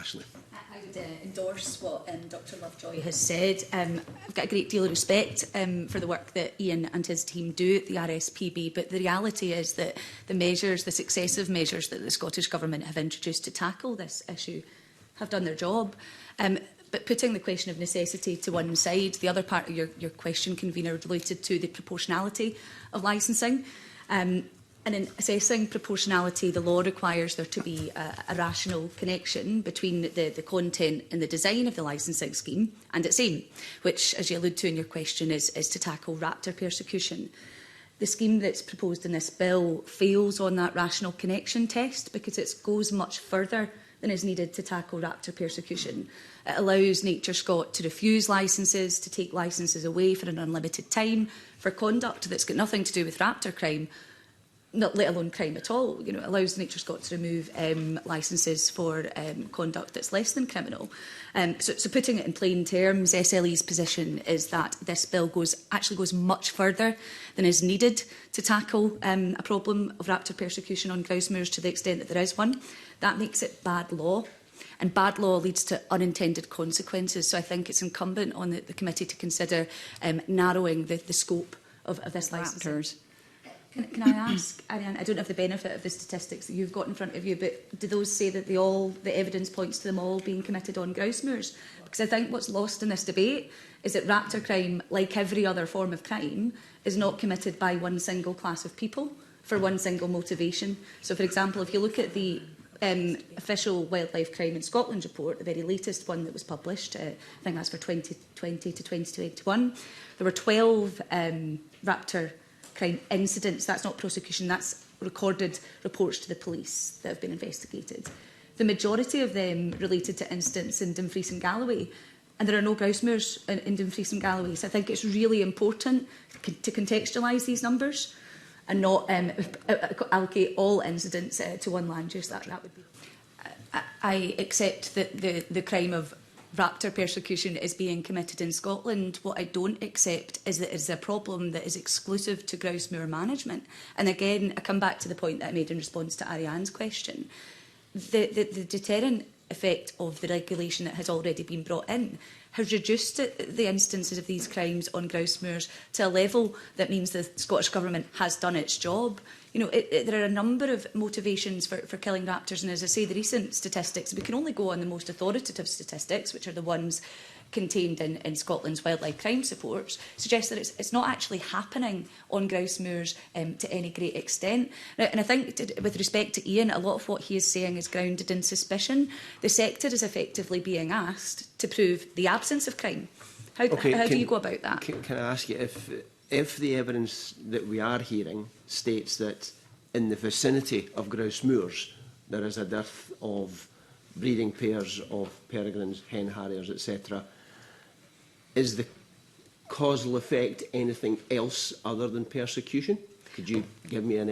Ashley. I would endorse what Dr Lovejoy has said. I've got a great deal of respect for the work that Ian and his team do at the RSPB, but the reality is that the successive measures that the Scottish Government have introduced to tackle this issue have done their job. But putting the question of necessity to one side, the other part of your question, convener, related to the proportionality of licensing. And in assessing proportionality, the law requires there to be a rational connection between the content and the design of the licensing scheme and its aim, which, as you allude to in your question, is to tackle raptor persecution. The scheme that's proposed in this bill fails on that rational connection test because it goes much further than is needed to tackle raptor persecution. It allows Nature Scot to refuse licences, to take licences away for an unlimited time for conduct that's got nothing to do with raptor crime, not let alone crime at all. You know, it allows Nature Scot to remove licences for conduct that's less than criminal. So putting it in plain terms, SLE's position is that this bill actually goes much further than is needed to tackle a problem of raptor persecution on grouse moors to the extent that there is one. That makes it bad law. And bad law leads to unintended consequences. So I think it's incumbent on the committee to consider narrowing the scope of this licensing. Can I ask, Ariane, I don't have the benefit of the statistics that you've got in front of you, but do those say that the evidence points to them all being committed on grouse moors? Because I think what's lost in this debate is that raptor crime, like every other form of crime, is not committed by one single class of people for one single motivation. So, for example, if you look at the official Wildlife Crime in Scotland report, the very latest one that was published, I think that's for 2020 to 2021, there were 12 raptor crime incidents. That's not prosecution, that's recorded reports to the police that have been investigated. The majority of them related to incidents in Dumfries and Galloway, and there are no grouse moors in Dumfries and Galloway. So I think it's really important to contextualise these numbers and not allocate all incidents to one land use. That would be. I accept that the crime of raptor persecution is being committed in Scotland. What I don't accept is that it's a problem that is exclusive to grouse moor management. And again, I come back to the point that I made in response to Ariane's question. The deterrent effect of the regulation that has already been brought in has reduced the instances of these crimes on grouse moors to a level that means the Scottish Government has done its job. You know, there are a number of motivations for killing raptors, and as I say, the recent statistics, we can only go on the most authoritative statistics, which are the ones contained in Scotland's wildlife crime supports, suggest that it's not actually happening on grouse moors to any great extent. Now, and I think, with respect to Ian, a lot of what he is saying is grounded in suspicion. The sector is effectively being asked to prove the absence of crime. How do you go about that? Can I ask you, if the evidence that we are hearing states that in the vicinity of grouse moors there is a dearth of breeding pairs of peregrines, hen harriers, etc., is the causal effect anything else other than persecution? Could you give me an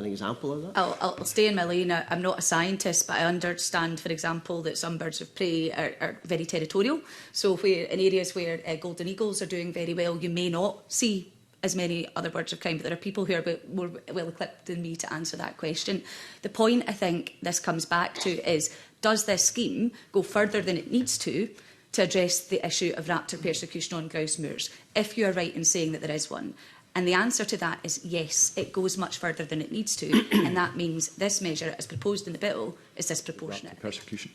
example of that? I'll stay in my lane. I'm not a scientist, but I understand, for example, that some birds of prey are very territorial. So in areas where golden eagles are doing very well, you may not see as many other birds of crime, but there are people who are more well equipped than me to answer that question. The point I think this comes back to is, does this scheme go further than it needs to address the issue of raptor persecution on grouse moors, if you are right in saying that there is one? And the answer to that is yes, it goes much further than it needs to, and that means this measure, as proposed in the bill, is disproportionate. Raptor persecution.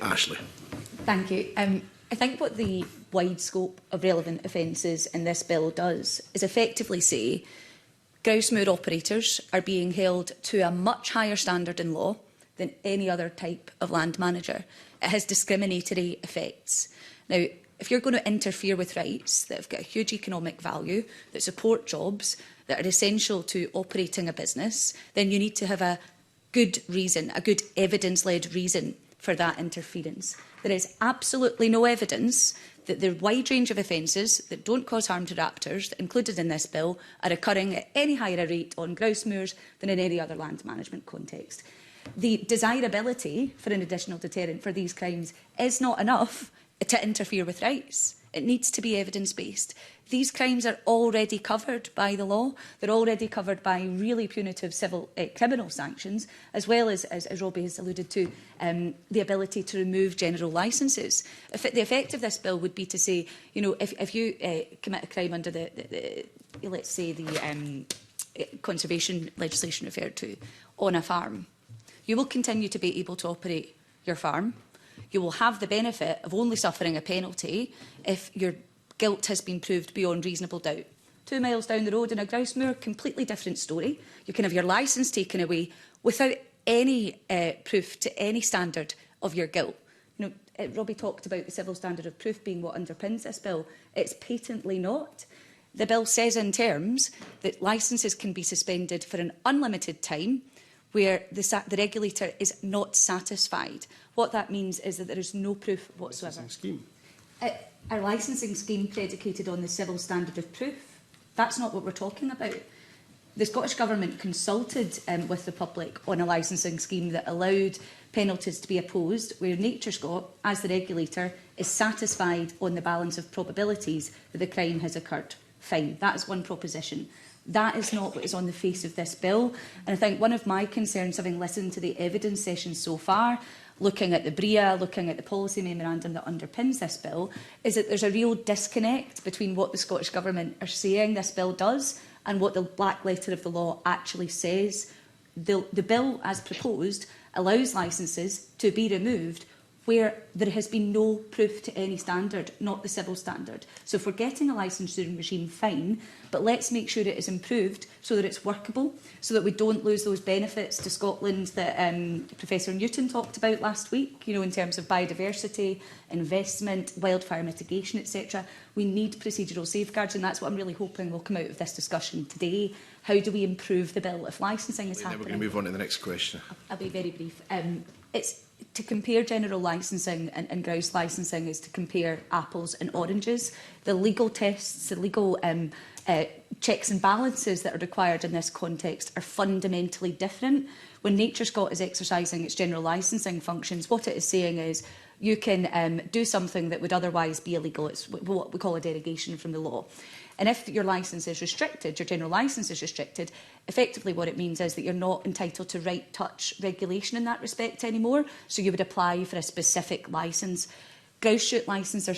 Ashley. Thank you. I think what the wide scope of relevant offences in this bill does is effectively say grouse moor operators are being held to a much higher standard in law than any other type of land manager. It has discriminatory effects. Now, if you're going to interfere with rights that have got a huge economic value, that support jobs, that are essential to operating a business, then you need to have a good reason, a good evidence-led reason for that interference. There is absolutely no evidence that the wide range of offences that don't cause harm to raptors that are included in this bill are occurring at any higher rate on grouse moors than in any other land management context. The desirability for an additional deterrent for these crimes is not enough to interfere with rights. It needs to be evidence-based. These crimes are already covered by the law. They're already covered by really punitive civil criminal sanctions, as well as Robbie has alluded to, the ability to remove general licences. The effect of this bill would be to say, you know, if you commit a crime under the let's say, the conservation legislation referred to, on a farm, you will continue to be able to operate your farm. You will have the benefit of only suffering a penalty if your guilt has been proved beyond reasonable doubt. 2 miles down the road in a grouse moor, completely different story. You can have your licence taken away without any proof to any standard of your guilt. You know, Robbie talked about the civil standard of proof being what underpins this bill. It's patently not. The bill says in terms that licences can be suspended for an unlimited time where the regulator is not satisfied. What that means is that there is no proof whatsoever. Scheme. Our licensing scheme predicated on the civil standard of proof. That's not what we're talking about. The Scottish Government consulted with the public on a licensing scheme that allowed penalties to be opposed where NatureScot, as the regulator, is satisfied on the balance of probabilities that the crime has occurred. Fine, that is one proposition. That is not what is on the face of this bill. And I think one of my concerns, having listened to the evidence sessions so far, looking at the BRIA, looking at the policy memorandum that underpins this bill, is that there's a real disconnect between what the Scottish Government are saying this bill does and what the black letter of the law actually says. The bill, as proposed, allows licences to be removed where there has been no proof to any standard, not the civil standard. So if we're getting a licensing regime, fine, but let's make sure it is improved so that it's workable, so that we don't lose those benefits to Scotland that Professor Newton talked about last week, you know, in terms of biodiversity, investment, wildfire mitigation, etc. We need procedural safeguards, and that's what I'm really hoping will come out of this discussion today. How do we improve the bill if licensing is happening? Then we're going to move on to the next question. I'll be very brief. It's to compare general licensing and grouse licensing is to compare apples and oranges. The legal tests, the legal checks and balances that are required in this context are fundamentally different. When NatureScot is exercising its general licensing functions, what it is saying is you can do something that would otherwise be illegal. It's what we call a derogation from the law. And if your licence is restricted, your general licence is restricted, effectively what it means is that you're not entitled to right touch regulation in that respect anymore. So you would apply for a specific licence. Grouse shoot licence or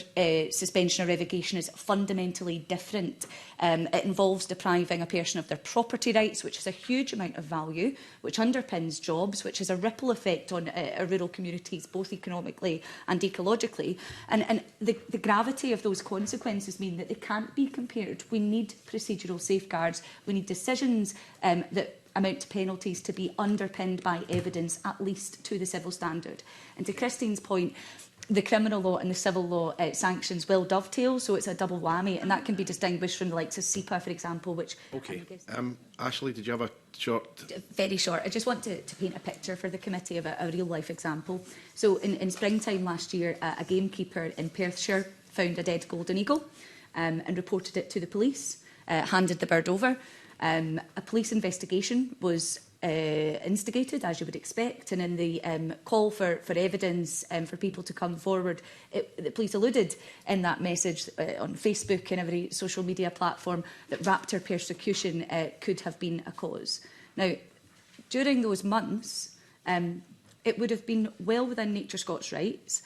suspension or revocation is fundamentally different. It involves depriving a person of their property rights, which is a huge amount of value, which underpins jobs, which has a ripple effect on our rural communities, both economically and ecologically. And the gravity of those consequences mean that they can't be compared. We need procedural safeguards. We need decisions that amount to penalties to be underpinned by evidence, at least to the civil standard. And to Christine's point, the criminal law and the civil law sanctions will dovetail, so it's a double whammy, and that can be distinguished from the likes of SEPA, for example, which... Okay. Ashley, did you have a short... Very short. I just want to paint a picture for the committee of a real-life example. So in springtime last year, a gamekeeper in Perthshire found a dead golden eagle and reported it to the police, handed the bird over. A police investigation was instigated, as you would expect, and in the call for evidence for people to come forward, the police alluded in that message on Facebook and every social media platform that raptor persecution could have been a cause. Now, during those months, it would have been well within NatureScot's rights,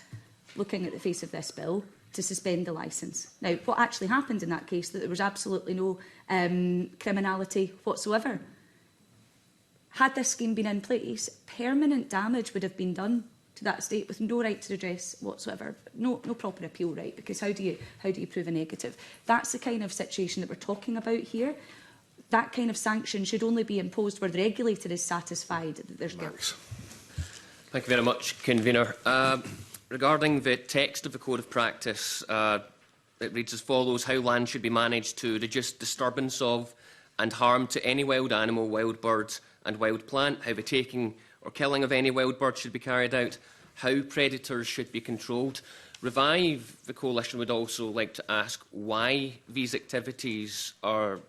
looking at the face of this bill, to suspend the licence. Now, what actually happened in that case, that there was absolutely no criminality whatsoever. Had this scheme been in place, permanent damage would have been done to that estate with no right to redress whatsoever, no proper appeal right, because how do you prove a negative? That's the kind of situation that we're talking about here. That kind of sanction should only be imposed where the regulator is satisfied that there's guilt. Thank you very much, Convener. Regarding the text of the Code of Practice, it reads as follows: how land should be managed to reduce disturbance of and harm to any wild animal, wild bird and wild plant, how the taking or killing of any wild bird should be carried out, how predators should be controlled. Revive, the Coalition, would also like to ask why these activities are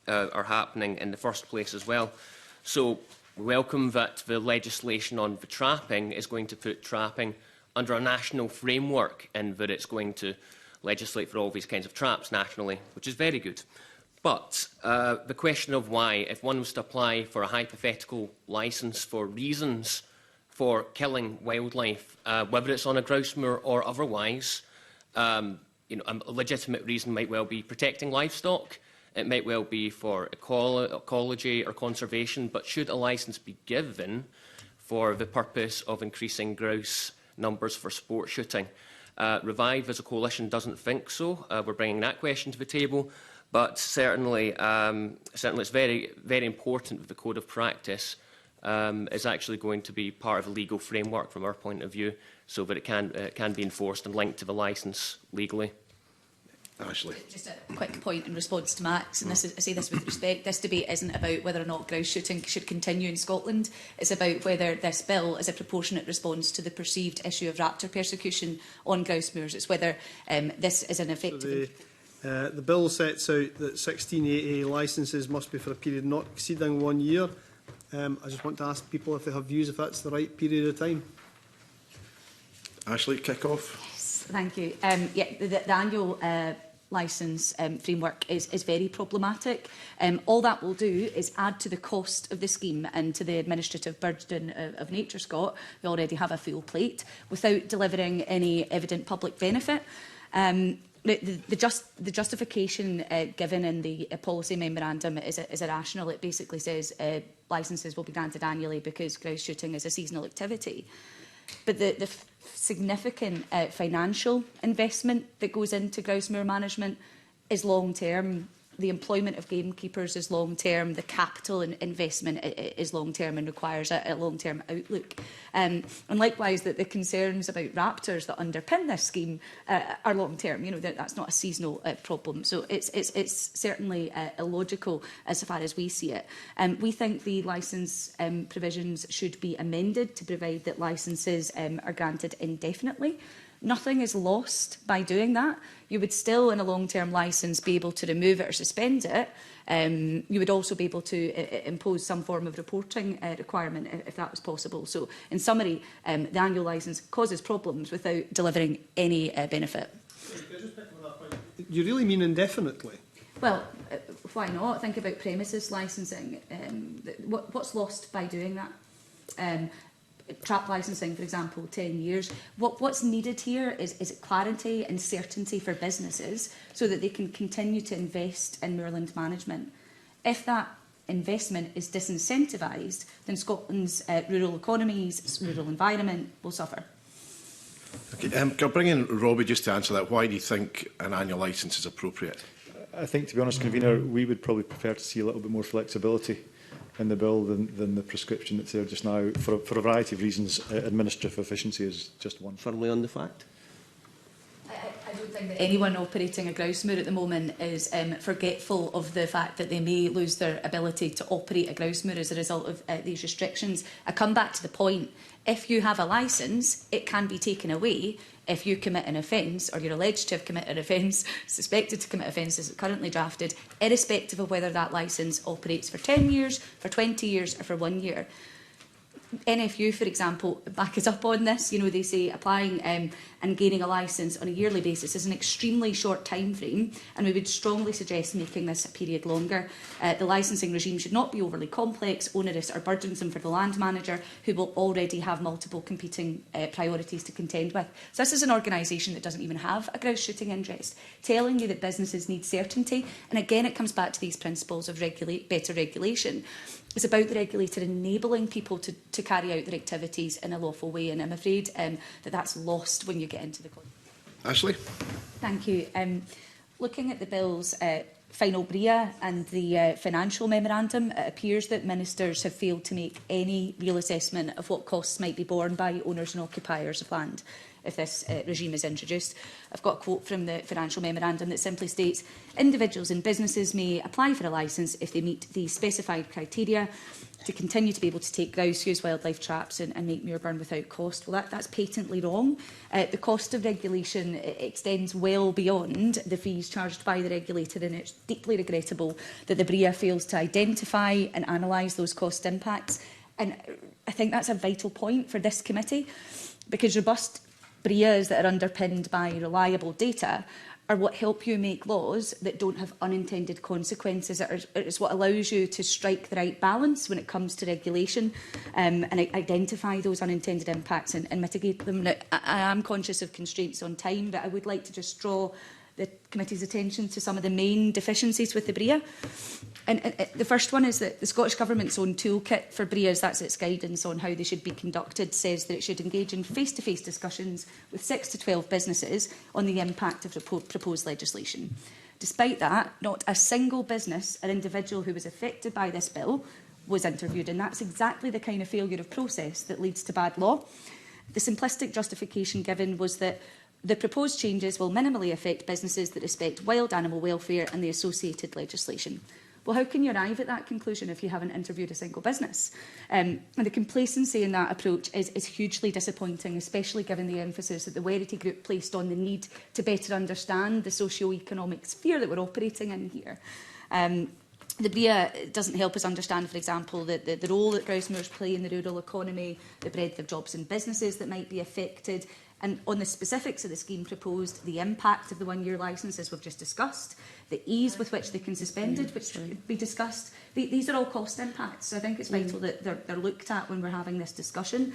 happening in the first place as well. So we welcome that the legislation on the trapping is going to put trapping under a national framework, and that it's going to legislate for all these kinds of traps nationally, which is very good. But the question of why, if one was to apply for a hypothetical licence for reasons for killing wildlife, whether it's on a grouse moor or otherwise, a legitimate reason might well be protecting livestock. It might well be for ecology or conservation, but should a licence be given for the purpose of increasing grouse numbers for sport shooting? Revive as a coalition doesn't think so. We're bringing that question to the table, but certainly it's very, very important that the code of practice is actually going to be part of a legal framework from our point of view, so that it can be enforced and linked to the licence legally. Ashley. Just a quick point in response to Max, and I say this with respect, this debate isn't about whether or not grouse shooting should continue in Scotland. It's about whether this bill is a proportionate response to the perceived issue of raptor persecution on grouse moors. It's whether this is an effective... So the bill sets out that 16 AA licences must be for a period not exceeding 1 year. I just want to ask people if they have views if that's the right period of time. Ashley, kick off. Yes, thank you. The annual licence framework is very problematic. All that will do is add to the cost of the scheme and to the administrative burden of Nature Scot. We already have a full plate without delivering any evident public benefit. The justification given in the policy memorandum is irrational. It basically says licences will be granted annually because grouse shooting is a seasonal activity. But the significant financial investment that goes into grouse moor management is long-term. The employment of gamekeepers is long-term. The capital investment is long-term and requires a long-term outlook. And likewise, the concerns about raptors that underpin this scheme are long-term. That's not a seasonal problem. So it's certainly illogical as far as we see it. We think the licence provisions should be amended to provide that licences are granted indefinitely. Nothing is lost by doing that. You would still, in a long-term licence, be able to remove it or suspend it. You would also be able to impose some form of reporting requirement if that was possible. So, in summary, the annual licence causes problems without delivering any benefit. Do you really mean indefinitely? Well, why not? Think about premises licensing. What's lost by doing that? Trap licensing, for example, 10 years. What's needed here is clarity and certainty for businesses so that they can continue to invest in moorland management. If that investment is disincentivised, then Scotland's rural economies, rural environment will suffer. Okay, can I bring in Robbie just to answer that? Why do you think an annual licence is appropriate? I think, to be honest, Convener, we would probably prefer to see a little bit more flexibility in the bill than the prescription that's there just now. For a variety of reasons, administrative efficiency is just one. Firmly on the fact. I don't think that anyone operating a grouse moor at the moment is forgetful of the fact that they may lose their ability to operate a grouse moor as a result of these restrictions. I come back to the point, if you have a licence, it can be taken away if you commit an offence, or you're alleged to have committed an offence, suspected to commit offences currently drafted, irrespective of whether that licence operates for 10 years, for 20 years or for 1 year. NFU, for example, back us up on this. They say applying and gaining a licence on a yearly basis is an extremely short time frame, and we would strongly suggest making this a period longer. The licensing regime should not be overly complex, onerous or burdensome for the land manager, who will already have multiple competing priorities to contend with. So this is an organisation that doesn't even have a grouse shooting interest, telling you that businesses need certainty. And again, it comes back to these principles of better regulation. It's about the regulator enabling people to carry out their activities in a lawful way, and I'm afraid that's lost when you get into the context. Ashley? Thank you. Looking at the bill's final BRIA and the financial memorandum, it appears that ministers have failed to make any real assessment of what costs might be borne by owners and occupiers of land if this regime is introduced. I've got a quote from the financial memorandum that simply states, individuals and businesses may apply for a licence if they meet the specified criteria to continue to be able to take grouse, use wildlife traps and make Muirburn without cost. Well, that's patently wrong. The cost of regulation extends well beyond the fees charged by the regulator, and it's deeply regrettable that the BRIA fails to identify and analyse those cost impacts. And I think that's a vital point for this committee, because robust BRIAs that are underpinned by reliable data are what help you make laws that don't have unintended consequences. It's what allows you to strike the right balance when it comes to regulation and identify those unintended impacts and mitigate them. Now, I am conscious of constraints on time, but I would like to just draw the committee's attention to some of the main deficiencies with the BRIA. And the first one is that the Scottish Government's own toolkit for BRIAs, that's its guidance on how they should be conducted, says that it should engage in face-to-face discussions with 6 to 12 businesses on the impact of the proposed legislation. Despite that, not a single business or individual who was affected by this bill was interviewed, and that's exactly the kind of failure of process that leads to bad law. The simplistic justification given was that the proposed changes will minimally affect businesses that respect wild animal welfare and the associated legislation. Well, how can you arrive at that conclusion if you haven't interviewed a single business? And the complacency in that approach is hugely disappointing, especially given the emphasis that the Werity Group placed on the need to better understand the socio-economic sphere that we're operating in here. The BRIA doesn't help us understand, for example, the role that grouse moors play in the rural economy, the breadth of jobs and businesses that might be affected, and on the specifics of the scheme proposed, the impact of the one-year licence, as we've just discussed, the ease with which they can suspend it, which we discussed. These are all cost impacts, so I think it's vital that they're looked at when we're having this discussion.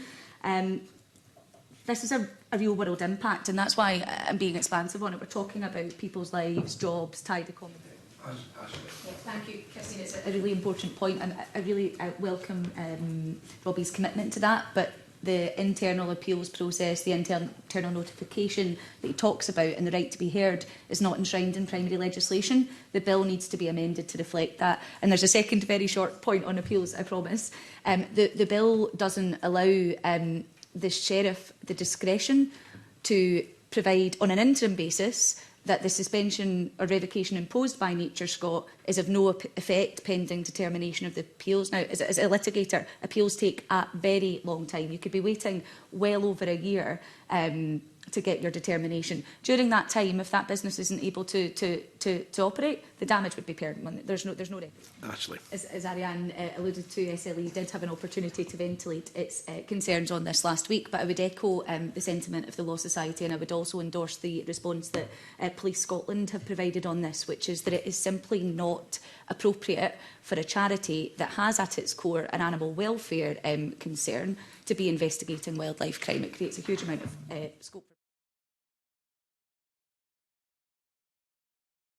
This is a real-world impact, and that's why I'm being expansive on it. We're talking about people's lives, jobs, tied accommodation. Thank you, Christine. It's a really important point, and I really welcome Robbie's commitment to that. But the internal appeals process, the internal notification that he talks about, and the right to be heard is not enshrined in primary legislation. The bill needs to be amended to reflect that. And there's a second very short point on appeals, I promise. The bill doesn't allow the sheriff the discretion to provide, on an interim basis, that the suspension or revocation imposed by Nature Scot is of no effect pending determination of the appeals. Now, as a litigator, appeals take a very long time. You could be waiting well over a year to get your determination. During that time, if that business isn't able to operate, the damage would be permanent. There's no record. Actually, As Ariane alluded to, SLE did have an opportunity to ventilate its concerns on this last week, but I would echo the sentiment of the Law Society, and I would also endorse the response that Police Scotland have provided on this, which is that it is simply not appropriate for a charity that has at its core an animal welfare concern to be investigating wildlife crime. It creates a huge amount of scope.